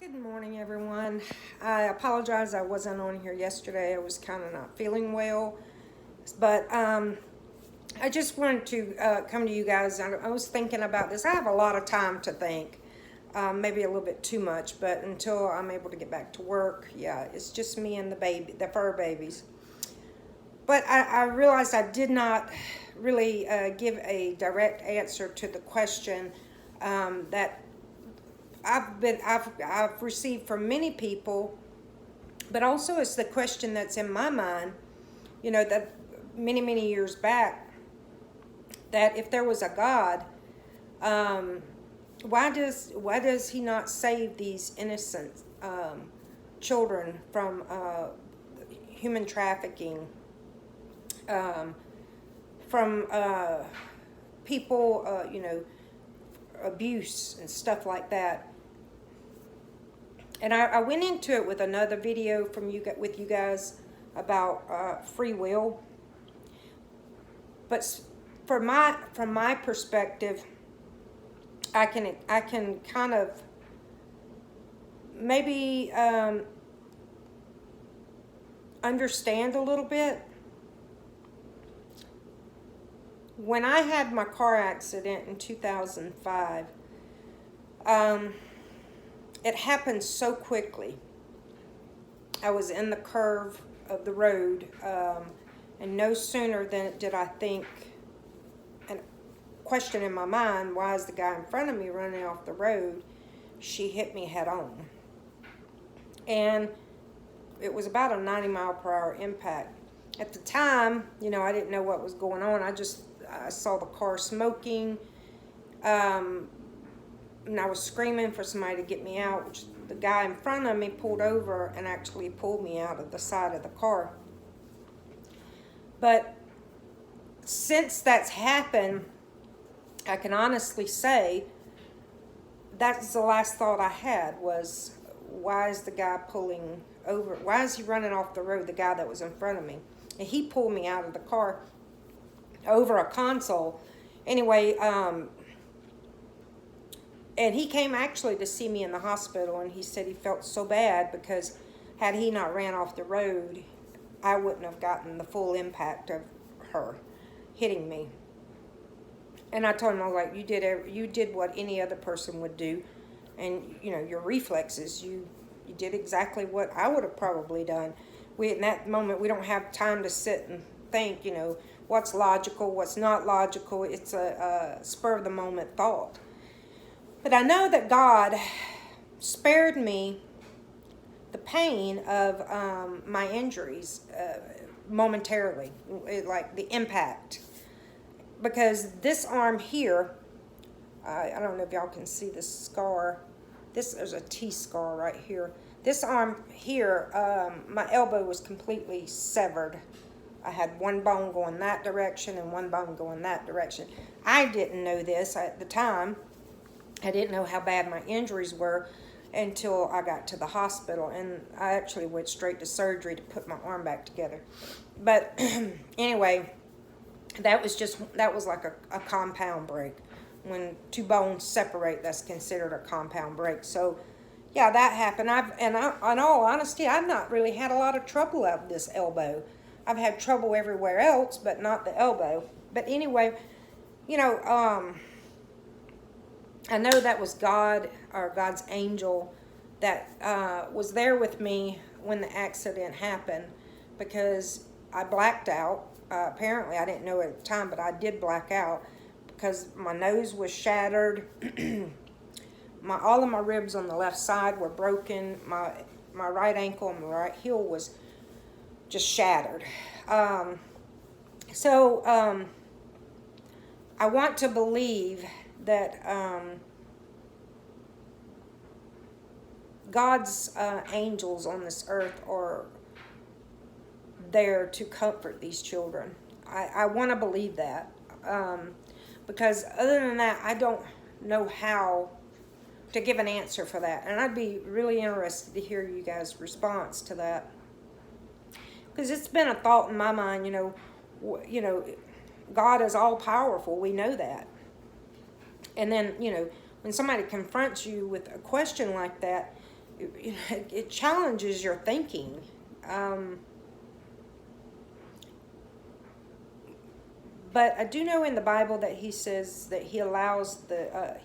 Good morning, everyone. I apologize I wasn't on here yesterday. I was kind of not feeling well. But I just wanted to come to you guys. I was thinking about this. I have a lot of time to think, maybe a little bit too much, but until I'm able to get back to work, yeah, it's just me and the fur babies. But I realized I did not really give a direct answer to the question that I've received from many people, but also it's the question that's in my mind, that many years back, that if there was a God, um, why does he not save these innocent children from human trafficking, um, from people, abuse and stuff like that? And I went into it with another video with you guys about free will. But from my perspective, I can kind of maybe understand a little bit. When I had my car accident in 2005, it happened so quickly. I was in the curve of the road, and no sooner did I think, and question in my mind, why is the guy in front of me running off the road? She hit me head on. And it was about a 90-mile-per-hour impact. At the time, I didn't know what was going on. I saw the car smoking. And I was screaming for somebody to get me out, which the guy in front of me pulled over and actually pulled me out of the side of the car. But since that's happened, I can honestly say that's the last thought I had was, why is the guy pulling over? Why is he running off the road, the guy that was in front of me? And he pulled me out of the car over a console. Anyway, and he came actually to see me in the hospital, and he said he felt so bad because had he not ran off the road, I wouldn't have gotten the full impact of her hitting me. And I told him, I was like, you did what any other person would do, and your reflexes, you did exactly what I would have probably done. In that moment, we don't have time to sit and think, what's logical, what's not logical. It's a spur of the moment thought. But I know that God spared me the pain of my injuries momentarily, like the impact. Because this arm here, I don't know if y'all can see this scar. There's a T-scar right here. This arm here, my elbow was completely severed. I had one bone going that direction and one bone going that direction. I didn't know this at the time. I didn't know how bad my injuries were until I got to the hospital, and I actually went straight to surgery to put my arm back together. But anyway, that was like a compound break. When two bones separate, that's considered a compound break. So yeah, that happened. In all honesty, I've not really had a lot of trouble out of this elbow. I've had trouble everywhere else, but not the elbow. But anyway, I know that was God, or God's angel, that was there with me when the accident happened, because I blacked out. Apparently, I didn't know at the time, but I did black out because my nose was shattered. All of my ribs on the left side were broken. My right ankle and my right heel was just shattered. So I want to believe that God's angels on this earth are there to comfort these children. I want to believe that, because other than that, I don't know how to give an answer for that. And I'd be really interested to hear you guys' response to that, because it's been a thought in my mind. God is all powerful. We know that. And then, when somebody confronts you with a question like that, it challenges your thinking. But I do know in the Bible that he says that he allows the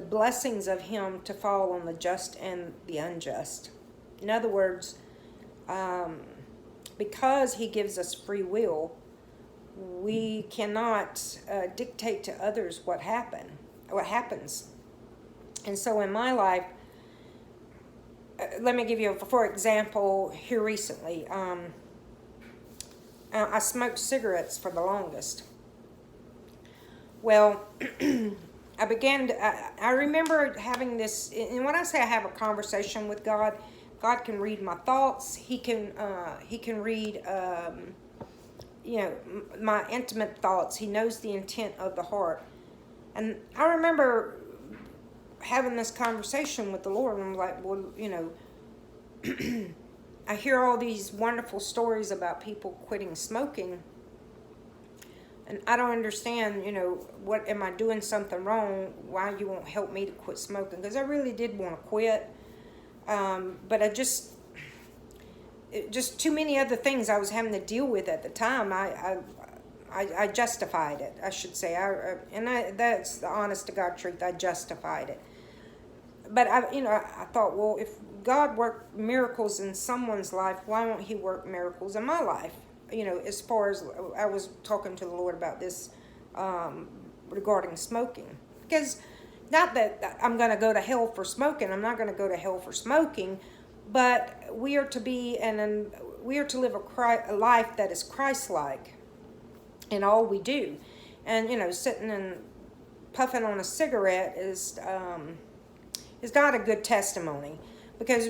blessings of him to fall on the just and the unjust. In other words, because he gives us free will, we cannot dictate to others what happens. And so in my life, let me give you, for example, here recently, I smoked cigarettes for the longest. Well, I remember having this, and when I say I have a conversation with God, God can read my thoughts. He can read, my intimate thoughts. He knows the intent of the heart. And I remember having this conversation with the Lord, and I'm like, well, I hear all these wonderful stories about people quitting smoking, and I don't understand, what am I doing something wrong? Why you won't help me to quit smoking? Because I really did want to quit, but I just too many other things I was having to deal with at the time. I justified it, I should say. That's the honest to God truth. I justified it. But I thought, well, if God worked miracles in someone's life, why won't he work miracles in my life? As far as I was talking to the Lord about this regarding smoking. Because not that I'm going to go to hell for smoking. I'm not going to go to hell for smoking. But we are to live a life that is Christ-like in all we do. And, sitting and puffing on a cigarette is not a good testimony. Because,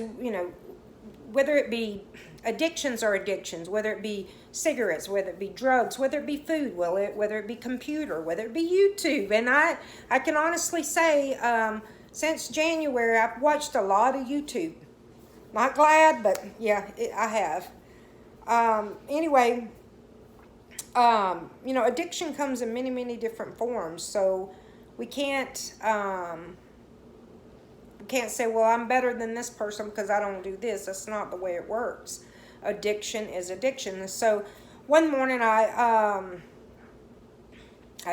whether it be addictions are addictions, whether it be cigarettes, whether it be drugs, whether it be food, whether it be computer, whether it be YouTube. And I can honestly say, since January, I've watched a lot of YouTube. Not glad, but yeah, I have. Anyway, addiction comes in many, many different forms. So we can't say, well, I'm better than this person because I don't do this. That's not the way it works. Addiction is addiction. So one morning I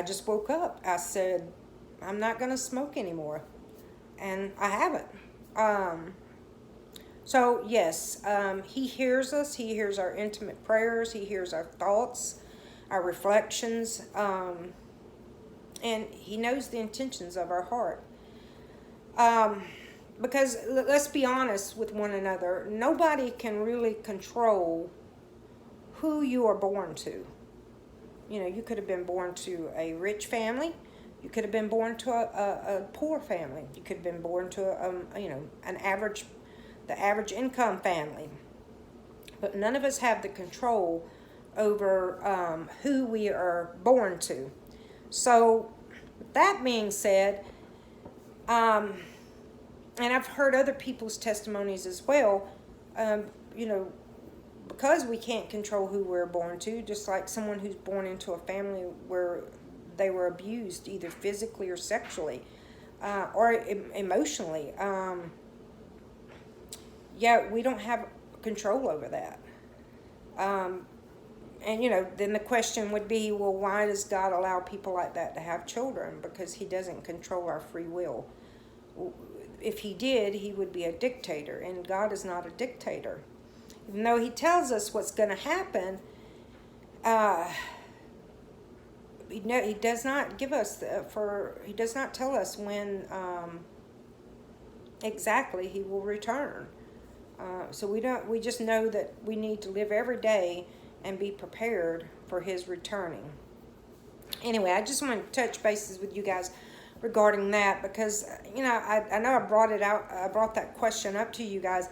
just woke up. I said, I'm not going to smoke anymore. And I haven't. So yes, he hears us. He hears our intimate prayers. He hears our thoughts, our reflections. And he knows the intentions of our heart. Because let's be honest with one another, nobody can really control who you are born to. You could have been born to a rich family. You could have been born to a poor family. You could have been born to the average income family. But none of us have the control over who we are born to. So, with that being said, and I've heard other people's testimonies as well, because we can't control who we're born to, just like someone who's born into a family where they were abused, either physically or sexually, or emotionally. We don't have control over that. And, then the question would be, well, why does God allow people like that to have children? Because he doesn't control our free will. If he did, he would be a dictator, and God is not a dictator. Even though he tells us what's going to happen, he does not give us he does not tell us when exactly he will return. So we just know that we need to live every day and be prepared for his returning. Anyway, I just want to touch bases with you guys regarding that, because I know I brought that question up to you guys,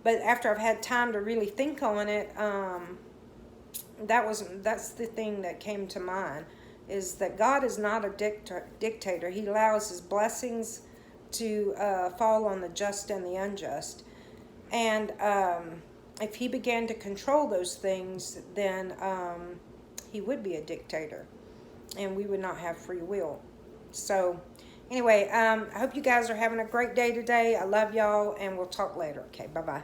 but after I've had time to really think on it, that's the thing that came to mind, is that God is not a dictator. He allows his blessings to fall on the just and the unjust, and if he began to control those things, then he would be a dictator, and we would not have free will. So, Anyway, I hope you guys are having a great day today. I love y'all, and we'll talk later. Okay, bye-bye.